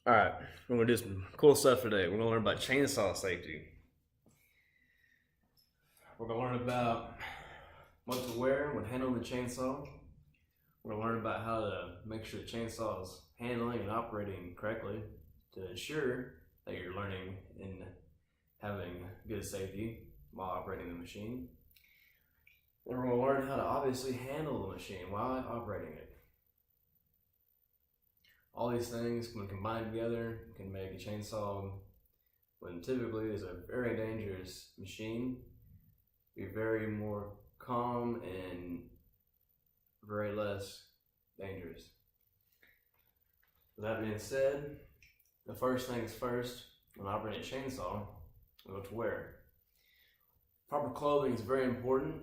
Alright, we're gonna do some cool stuff today. We're gonna learn about chainsaw safety. We're gonna learn about what to wear when handling the chainsaw. We're gonna learn about how to make sure the chainsaw is handling and operating correctly to ensure that you're learning and having good safety while operating the machine. Then we're gonna learn how to obviously handle the machine while operating it. All these things, when combined together, can make a chainsaw, when typically is a very dangerous machine, be very more calm and very less dangerous. With that being said, the first things first, when operating a chainsaw, what to wear. Proper clothing is very important.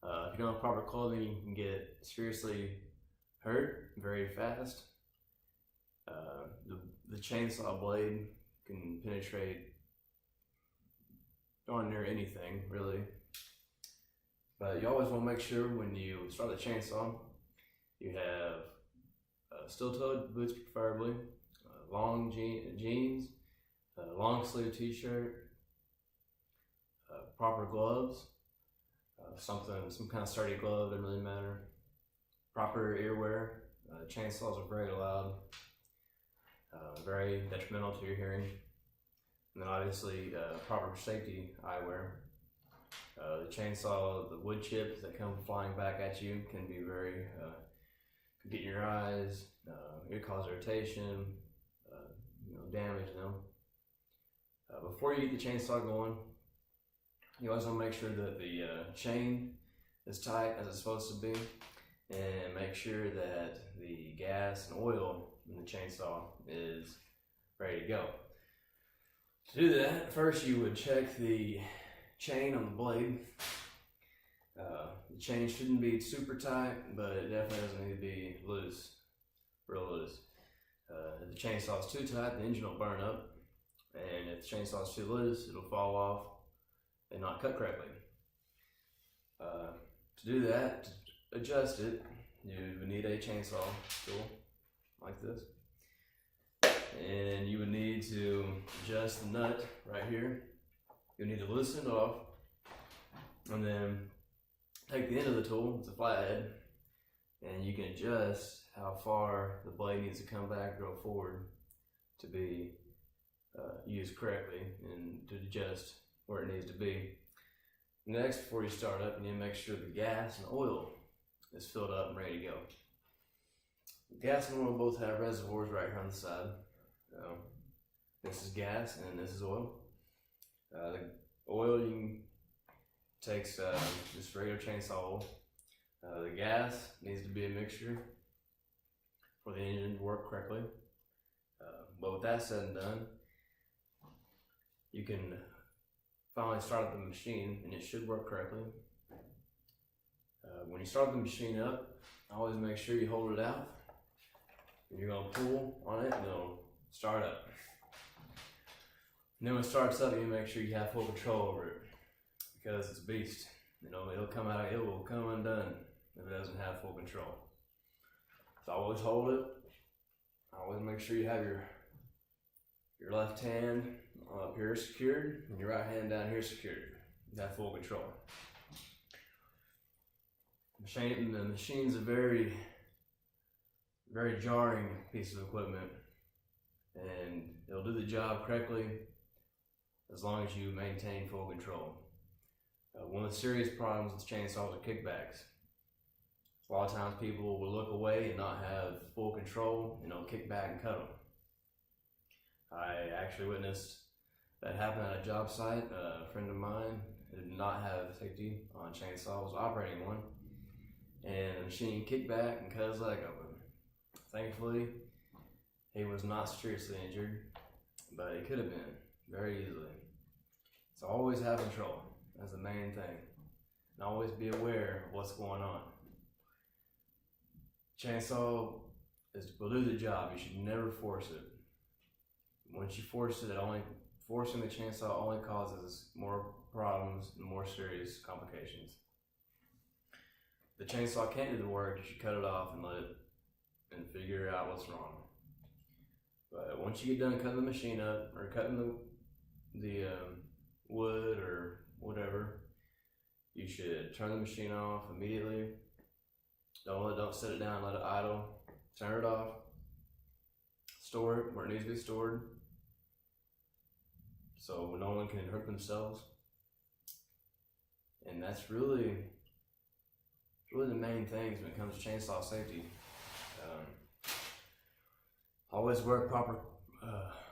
If you don't have proper clothing, you can get seriously hurt very fast. The chainsaw blade can penetrate darn near anything, really. But you always want to make sure when you start the chainsaw, you have steel-toed boots, preferably, long jeans, long sleeve t-shirt, proper gloves, some kind of sturdy glove, doesn't really matter. Proper earwear. Chainsaws are very loud, very detrimental to your hearing. And then obviously proper safety eyewear. The chainsaw, the wood chips that come flying back at you can be very, can get in your eyes, it can cause irritation, damage them. Before you get the chainsaw going, you always want to make sure that the chain is tight as it's supposed to be, and make sure that the gas and oil in the chainsaw is ready to go. To do that, first you would check the chain on the blade. The chain shouldn't be super tight, but it definitely doesn't need to be loose, real loose. If the chainsaw is too tight, the engine will burn up, and if the chainsaw is too loose, it'll fall off and not cut correctly. To do that, to adjust it, you would need a chainsaw tool like this, and you would need to adjust the nut right here. You'll need to loosen it off, and then take the end of the tool, it's a flathead, and you can adjust how far the blade needs to come back or go forward to be used correctly, and to adjust where it needs to be. Next, before you start up, you need to make sure the gas and oil is filled up and ready to go. Gas and oil both have reservoirs right here on the side. This is gas and this is oil. The oil takes just regular chainsaw oil. The gas needs to be a mixture for the engine to work correctly. But with that said and done, you can finally start up the machine and it should work correctly. When you start the machine up, always make sure you hold it out. And you're going to pull on it and it'll start up. And then when it starts up, you make sure you have full control over it, because it's a beast. It'll come out, it will come undone if it doesn't have full control. So always hold it. Always make sure you have your left hand up here secured and your right hand down here secured. You have full control. The machine's a very, very jarring piece of equipment, and it'll do the job correctly as long as you maintain full control. One of the serious problems with chainsaws are kickbacks. A lot of times people will look away and not have full control, and they'll kick back and cut them. I actually witnessed that happen at a job site. A friend of mine who did not have safety on a chainsaw was operating one, and the machine kicked back and cut his leg open. Thankfully, he was not seriously injured, but it could have been very easily. So always have control. That's the main thing. And always be aware of what's going on. Chainsaw will do the job. You should never force it. Once you force it, forcing the chainsaw only causes more problems and more serious complications. If the chainsaw can't do the work, you should cut it off and let it and figure out what's wrong. But once you get done cutting the machine up or cutting the wood or whatever, you should turn the machine off immediately. Don't set it down, let it idle. Turn it off. Store it where it needs to be stored, so no one can hurt themselves. And that's really the main things when it comes to chainsaw safety. Always wear proper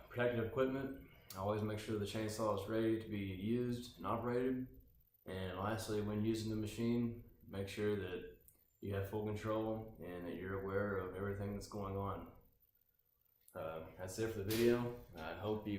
protective equipment. Always make sure the chainsaw is ready to be used and operated. And lastly, when using the machine, make sure that you have full control and that you're aware of everything that's going on. That's it for the video. I hope you